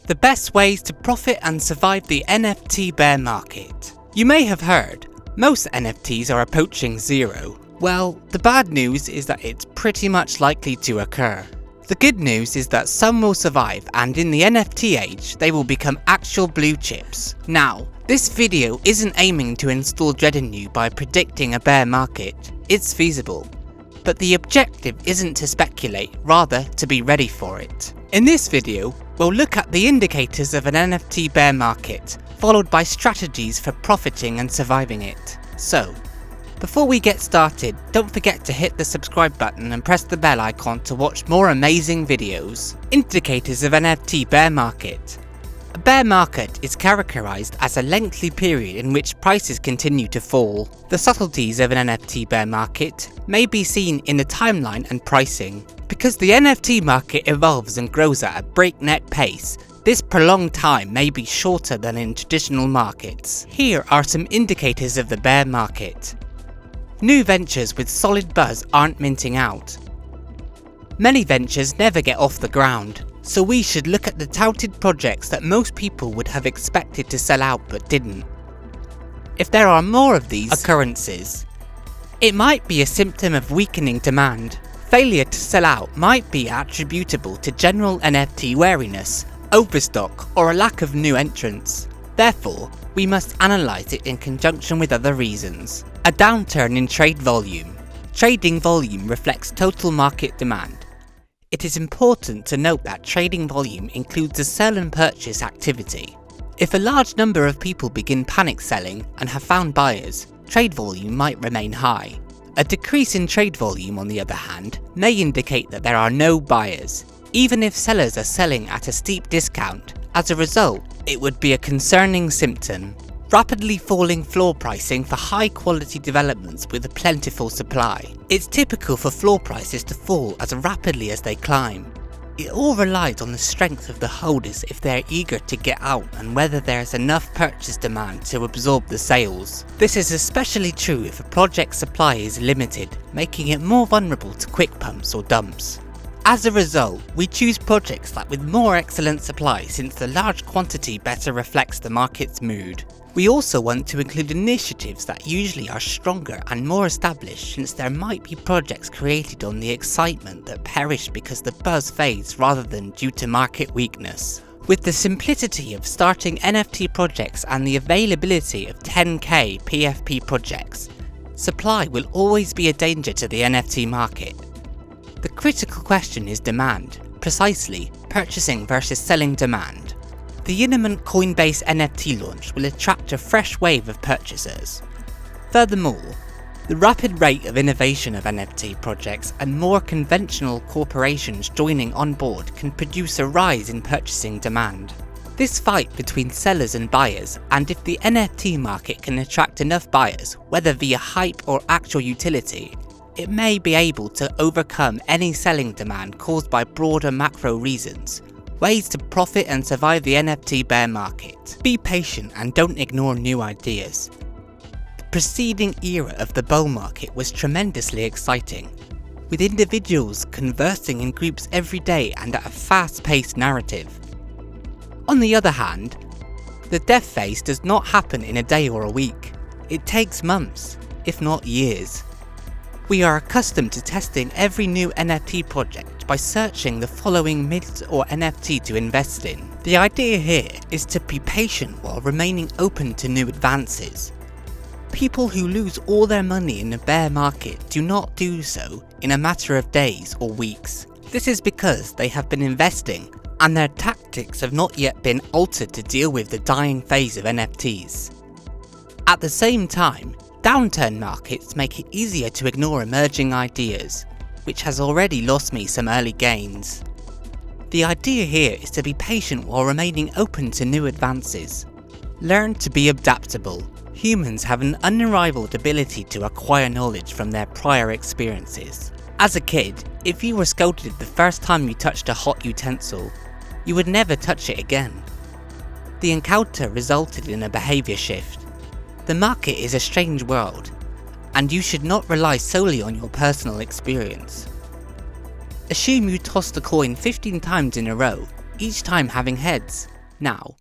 The best ways to profit and survive the NFT bear market. You may have heard, most NFTs are approaching zero. Well, the bad news is that it's pretty much likely to occur. The good news is that some will survive, and in the NFT age, they will become actual blue chips. Now, this video isn't aiming to install dread in you by predicting a bear market. It's feasible. But the objective isn't to speculate, rather to be ready for it. In this video, we'll look at the indicators of an NFT bear market, followed by strategies for profiting and surviving it. So, before we get started, don't forget to hit the subscribe button and press the bell icon to watch more amazing videos. Indicators of an NFT bear market. A bear market is characterized as a lengthy period in which prices continue to fall. The subtleties of an NFT bear market may be seen in the timeline and pricing. Because the NFT market evolves and grows at a breakneck pace, this prolonged time may be shorter than in traditional markets. Here are some indicators of the bear market. New ventures with solid buzz aren't minting out. Many ventures never get off the ground, so we should look at the touted projects that most people would have expected to sell out but didn't. If there are more of these occurrences, it might be a symptom of weakening demand. Failure to sell out might be attributable to general NFT wariness, overstock, or a lack of new entrants. Therefore, we must analyse it in conjunction with other reasons. A downturn in trade volume. Trading volume reflects total market demand. It is important to note that trading volume includes the sell and purchase activity. If a large number of people begin panic selling and have found buyers, trade volume might remain high. A decrease in trade volume, on the other hand, may indicate that there are no buyers, even if sellers are selling at a steep discount. As a result, it would be a concerning symptom. Rapidly falling floor pricing for high-quality developments with a plentiful supply. It's typical for floor prices to fall as rapidly as they climb. It all relies on the strength of the holders if they're eager to get out and whether there's enough purchase demand to absorb the sales. This is especially true if a project's supply is limited, making it more vulnerable to quick pumps or dumps. As a result, we choose projects that with more excellent supply since the large quantity better reflects the market's mood. We also want to include initiatives that usually are stronger and more established, since there might be projects created on the excitement that perish because the buzz fades rather than due to market weakness. With the simplicity of starting NFT projects and the availability of 10k PFP projects, supply will always be a danger to the NFT market. The critical question is demand, precisely purchasing versus selling demand. The imminent Coinbase NFT launch will attract a fresh wave of purchasers. Furthermore, the rapid rate of innovation of NFT projects and more conventional corporations joining on board can produce a rise in purchasing demand. This fight between sellers and buyers, and if the NFT market can attract enough buyers, whether via hype or actual utility, it may be able to overcome any selling demand caused by broader macro reasons. Ways to profit and survive the NFT bear market. Be patient and don't ignore new ideas. The preceding era of the bull market was tremendously exciting, with individuals conversing in groups every day and at a fast-paced narrative. On the other hand, the death phase does not happen in a day or a week. It takes months, if not years. We are accustomed to testing every new NFT project by searching the following mint or NFT to invest in. The idea here is to be patient while remaining open to new advances. People who lose all their money in a bear market do not do so in a matter of days or weeks. This is because they have been investing and their tactics have not yet been altered to deal with the dying phase of NFTs. At the same time, downturn markets make it easier to ignore emerging ideas, which has already lost me some early gains. The idea here is to be patient while remaining open to new advances. Learn to be adaptable. Humans have an unrivaled ability to acquire knowledge from their prior experiences. As a kid, if you were scolded the first time you touched a hot utensil, you would never touch it again. The encounter resulted in a behaviour shift. The market is a strange world, and you should not rely solely on your personal experience. Assume you tossed a coin 15 times in a row, each time having heads. Now,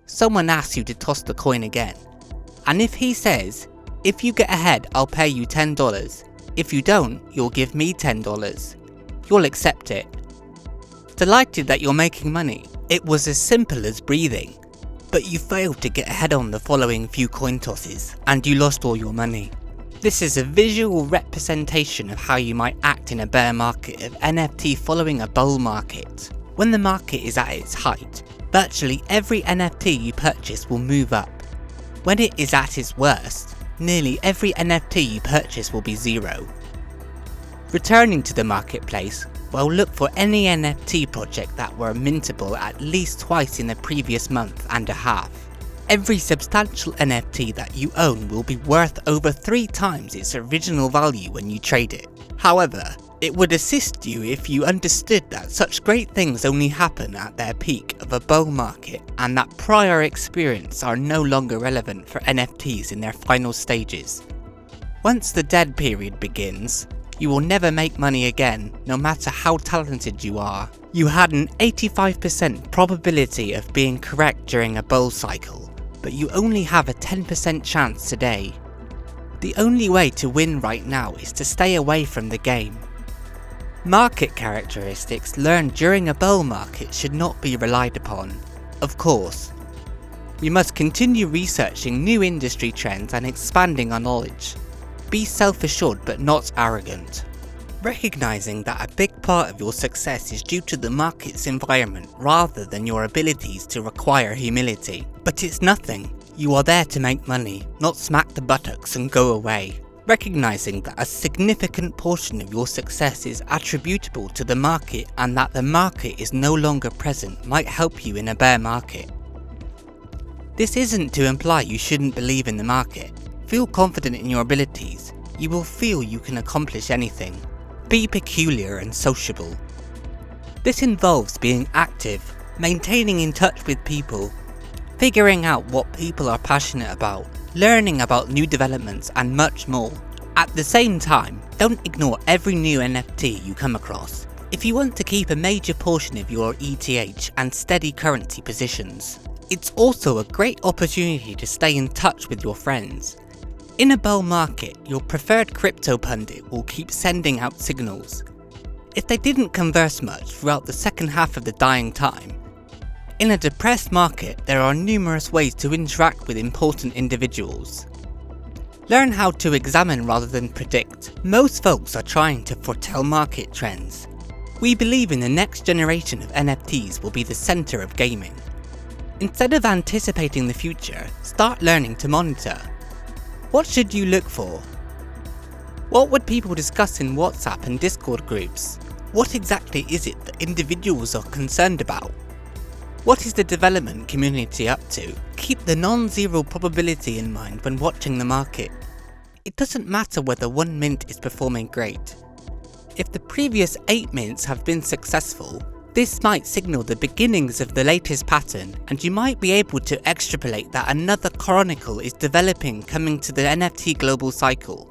someone asks you to toss the coin again, and if he says, "If you get ahead, I'll pay you $10. If you don't, you'll give me $10. You'll accept it. Delighted that you're making money. It was as simple as breathing, but you failed to get ahead on the following few coin tosses, and you lost all your money. This is a visual representation of how you might act in a bear market of NFT following a bull market. When the market is at its height, virtually every NFT you purchase will move up. When it is at its worst, nearly every NFT you purchase will be zero. Returning to the marketplace, well, look for any NFT project that were mintable at least twice in the previous month and a half. Every substantial NFT that you own will be worth over 3 times its original value when you trade it. However, it would assist you if you understood that such great things only happen at their peak of a bull market, and that prior experience are no longer relevant for NFTs in their final stages. Once the dead period begins, you will never make money again, no matter how talented you are. You had an 85% probability of being correct during a bull cycle, but you only have a 10% chance today. The only way to win right now is to stay away from the game. Market characteristics learned during a bull market should not be relied upon. Of course, we must continue researching new industry trends and expanding our knowledge. Be self-assured but not arrogant. Recognizing that a big part of your success is due to the market's environment rather than your abilities to require humility. But it's nothing. You are there to make money, not smack the buttocks and go away. Recognizing that a significant portion of your success is attributable to the market and that the market is no longer present might help you in a bear market. This isn't to imply you shouldn't believe in the market. Feel confident in your abilities. You will feel you can accomplish anything. Be peculiar and sociable. This involves being active, maintaining in touch with people, figuring out what people are passionate about, learning about new developments, and much more. At the same time, don't ignore every new NFT you come across, if you want to keep a major portion of your ETH and steady currency positions. It's also a great opportunity to stay in touch with your friends. In a bull market, your preferred crypto pundit will keep sending out signals. If they didn't converse much throughout the second half of the dying time, in a depressed market, there are numerous ways to interact with important individuals. Learn how to examine rather than predict. Most folks are trying to foretell market trends. We believe in the next generation of NFTs will be the center of gaming. Instead of anticipating the future, start learning to monitor. What should you look for? What would people discuss in WhatsApp and Discord groups? What exactly is it that individuals are concerned about? What is the development community up to? Keep the non-zero probability in mind when watching the market. It doesn't matter whether one mint is performing great. If the previous 8 mints have been successful, this might signal the beginnings of the latest pattern, and you might be able to extrapolate that another chronicle is developing coming to the NFT global cycle.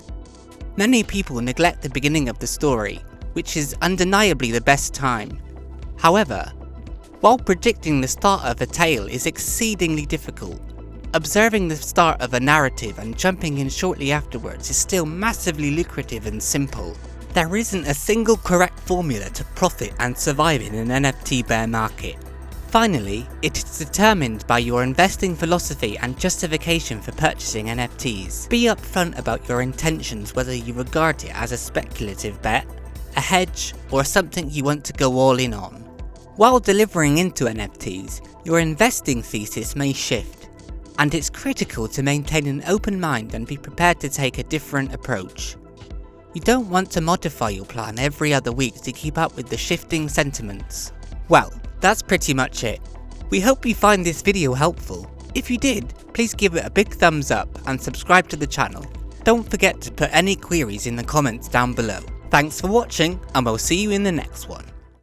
Many people neglect the beginning of the story, which is undeniably the best time. However, while predicting the start of a tale is exceedingly difficult, observing the start of a narrative and jumping in shortly afterwards is still massively lucrative and simple. There isn't a single correct formula to profit and survive in an NFT bear market. Finally, it is determined by your investing philosophy and justification for purchasing NFTs. Be upfront about your intentions, whether you regard it as a speculative bet, a hedge, or something you want to go all in on. While delivering into NFTs, your investing thesis may shift, and it's critical to maintain an open mind and be prepared to take a different approach. You don't want to modify your plan every other week to keep up with the shifting sentiments. Well, that's pretty much it. We hope you find this video helpful. If you did, please give it a big thumbs up and subscribe to the channel. Don't forget to put any queries in the comments down below. Thanks for watching, and we'll see you in the next one.